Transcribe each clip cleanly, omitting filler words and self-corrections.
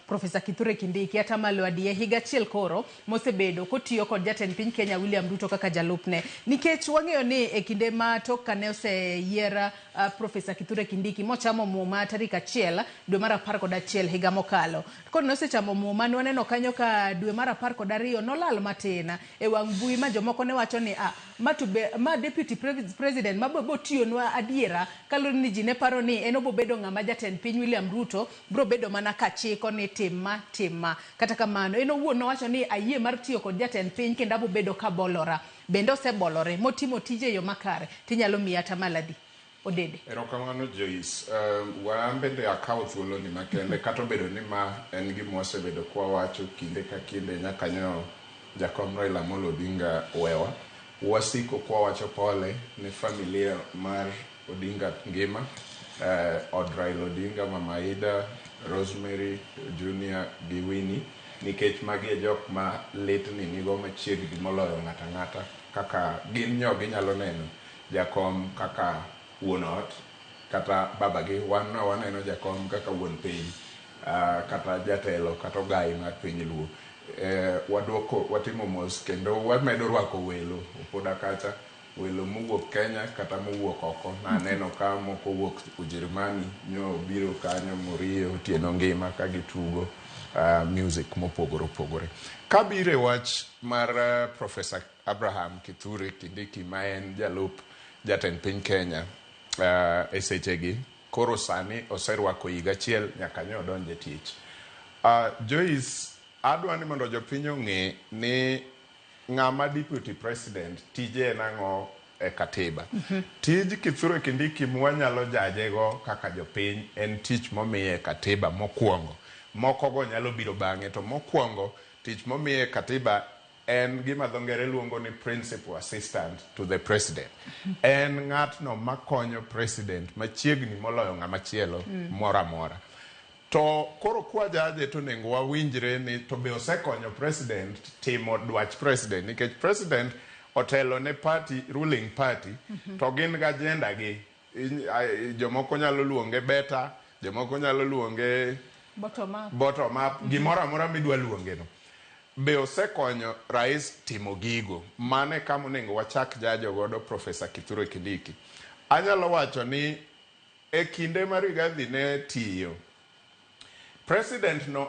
Profesa Kithure Kindiki hata malo adie higa achiel koro mosebedo kotiyo kod Jatend Piny Kenya William Ruto kaka jalupne. Nikech wang'eyo ni e kinde ma tok kane oseyier Profesa Kithure Kindiki mochamo muma tarik 1 dwe mar 11 higa mokalo. Kod nosechamo muma waneno kanyo ka dwe mar 12 nolal matin e wang' mbui ma jomoko ne wacho ni ma deputy president mabo tiyonwa adiera kalore ni ji ne paro ni en obobedo ng'ama Jatend Piny William Ruto bro bedo mana kachiko ni tima. Kata kamano en owuon nowacho ni ayie mar tiyo kod Jatend Piny kendo abobedo kabolora. Bende osebolore motimo tije yo makare tinyalo miya tamaladi Odede. Erokamano Joyce, wan bende akawo thuolo ni makende kata obedo ni ma en gima osebedo kwa wacho kinde ka kinde nyaka nyo jakom Raila Amolo Odinga wewa. Wasiko kwa wacho pole ni familia mar Odinga ngima, od Raila Odinga, Mama Aida, Rosemary Junior gi Winnie, nikech magi e jok ma lit ni nigo machiegni moloyo ng'ata kaka gin nyogi nyalo neno jakom kaka wuon ot kata babagi, waneno jakom kaka wuon piny, kata jatelo kata ogai mar piny luo. Watimo mos kendo wamedo rwako welo opoda kacha, welo mowuok Kenya kata mowuok oko. Naneno ka moko wuok Ujerumani nyo biro kanyo morio otieno ngima ka gitugo music mopogore. Kabire wach mar Professor Abraham Kithure Kindiki ma en jalup Jatend Piny Kenya e sechegi, koro sani oserwako higa achiel nyaka nyo donje tich. Joyce, adwani mondo jopiny ong'e ni ng'ama deputy president tije en ang'o e katiba. Tij Kithure Kindiki mwanyalo jajego kaka jopiny en tich momiye e katiba mokwongo. Moko go nyalo biro bang'e, to mokwongo tich momiye e katiba en gima dho ngere luongo ni principal assistant to the president. En ng'atno makonyo president machiegni moloyo ng'ama chielo mora mora. To koro kwa jaje to nengo wawinjre ni to be osekonyo president timo dwach president, nikech president otelo ne party, ruling party, to gin ga agenda gi. Jomoko nyalo luonge beta, jomoko nyalo luonge bottom up, gimora mora midwa luonge no. Be osekonyo rais timo gigo. Mane kama nengo wachak jajo godo Profesa Kithure Kindiki. Anyalo wacho ni e kinde ma Rigathi ne tiyo, president no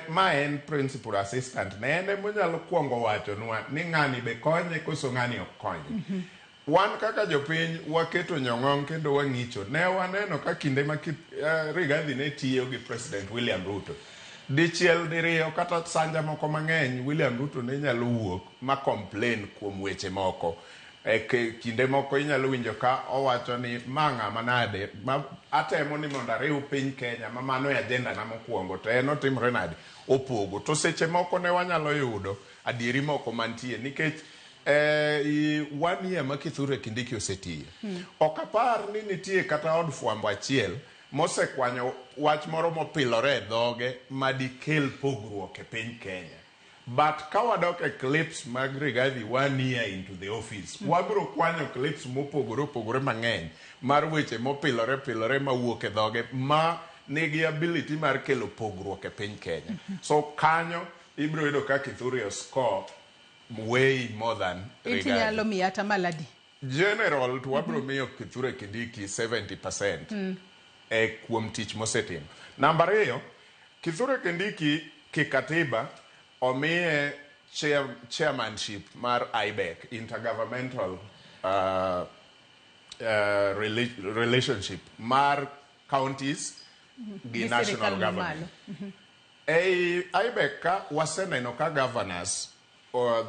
ma en principal assistant ne ene monyalo kuongo wacho nwa ni ng'ani be konye koso ng'ani ok konye. Wan kaka jopiny waketo nyong'ong kendo wang'icho. Ne waneno ka kinde ma Rigathi ne tiyo gi President William Ruto, dichiel diriyo kata sanja moko mang'eny William Ruto ne nyalo wuok ma complain kuom weche moko. Kinde moko inyalo winjo ka owacho ni manga manade atemo ni mondo ariw piny Kenya ma mano e agenda na mokwongo, to en otimre nade opogo. To seche moko ne wanyalo yudo adieri moko mantie nikech 1 year ma Kithure Kindiki osetiyo. Ok apar ni nitie kata od fwambo achiel mosekwanyo wach moro mopilore e dhoge madikel pogruok e piny Kenya. But kawadok e clips mag Rigathi 1 year into the office, wabro kwanyo clips mopogore mang'eny mar weche mopilore mawuok e dhoge ma nigi ability mar kelo pogruok e piny Kenya. So kanyo ibro yudo ka Kithure score way more than Rigathi. Itinyalo miya tamaladi. General to wabro miyo Kithure Kindiki 70% kuom tich mosetimo. Namba 2, Kithure Kindiki kikatiba omiye chairmanship mar IBEC, Intergovernmental Relationship mar counties gi national government. IBEC ka waseneno ka governors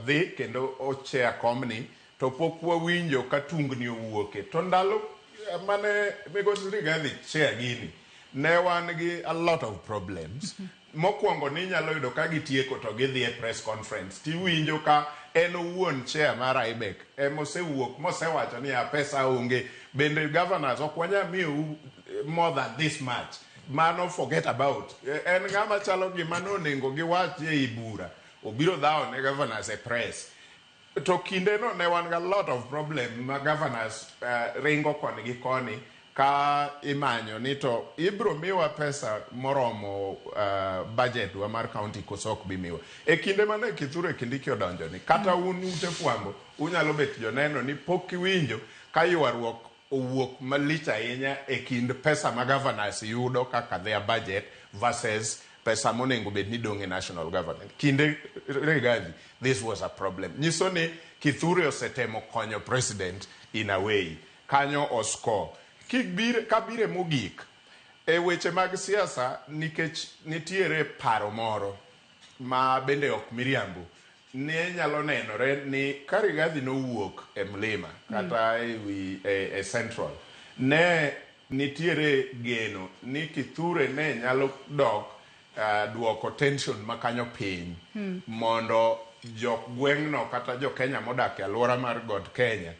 dhi kendo o chair komni, to pok wawinjo ka tungni owuoke. To ndalo mane Migosi Rigathi chair gini, ne wan gi a lot of problems. Mokwongo ni nyalo yudo ka gitieko to gidhi e press conference, tiwinjo ka en owuon chair mar IBEC mosewuok mosewacho ni pesa onge, bende governors ok wanya miyo more than this much. Mano forget about. En ng'ama chalo gima nonengo giwach e ibura, obiro dhawo ne governors e press. To kinde no ne wan ga lot of problem ma governors ringo koni gi koni ka imanyo ni to ibro miwa pesa moromo budget wa mar county kosok bimiwa e kinde mane Kithure Kindiki odonjo ni kata un ute fwambo unyalo bet joneno ni pok iwinjo ka ywaruok owuok malich ahinya e kind pesa ma governors yudo kaka their budget versus pesa monengo bed ni dong' e national government. Kinde Rigathi, this was a problem. Nyiso ni Kithure osetemo konyo president in a way. Kanyo osko. Kabire mogik, e weche mag siasa nikech nitiere paro moro ma bende ok miriambo. Ne nyalo nenore ni ka Rigathi nowuok e mlima kata e central, ne nitiere geno ni Kithure ne nyalo dok duoko tension makanyo piny mondo jok gweng'no kata jo Kenya modak e alwora mar God Kenya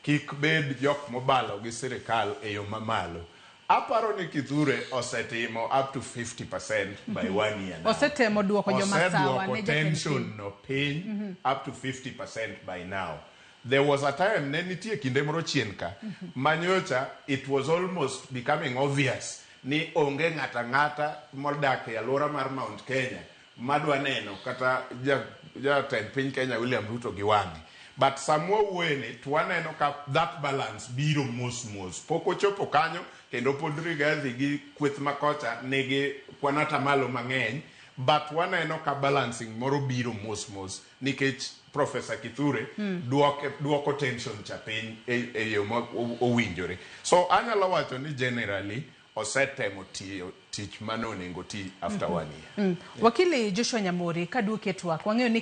kik bed jok mobalo gi sirikal e yo mamalo. Aparo ni Kithure osetimo up to 50% by 1 year now. Osetemo duoko joma sawa ne tension no piny up to 50% by now. There was a time ne nitie kinde moro chien ka manyocha it was almost becoming obvious ni onge ng'ata modak e alwora mar Mount Kenya madwa neno kata Jatend Piny Kenya William Ruto gi wang'e. But samwa wuene twaneno ka that balance biro mos. Poko chopo kanyo kendo pod Rigathi gi kweth makocha nigi kwanata malo mang'eny, but waneno ka balancing moro biro mos nikech Professor Kithure duoko tension cha piny e yo owinjore. So anyalo wacho ni generally osetemo tiyo tich mano onego ti after 1 year. Wakili Joshua Nyamori, kaduoke twak wang'eyo ni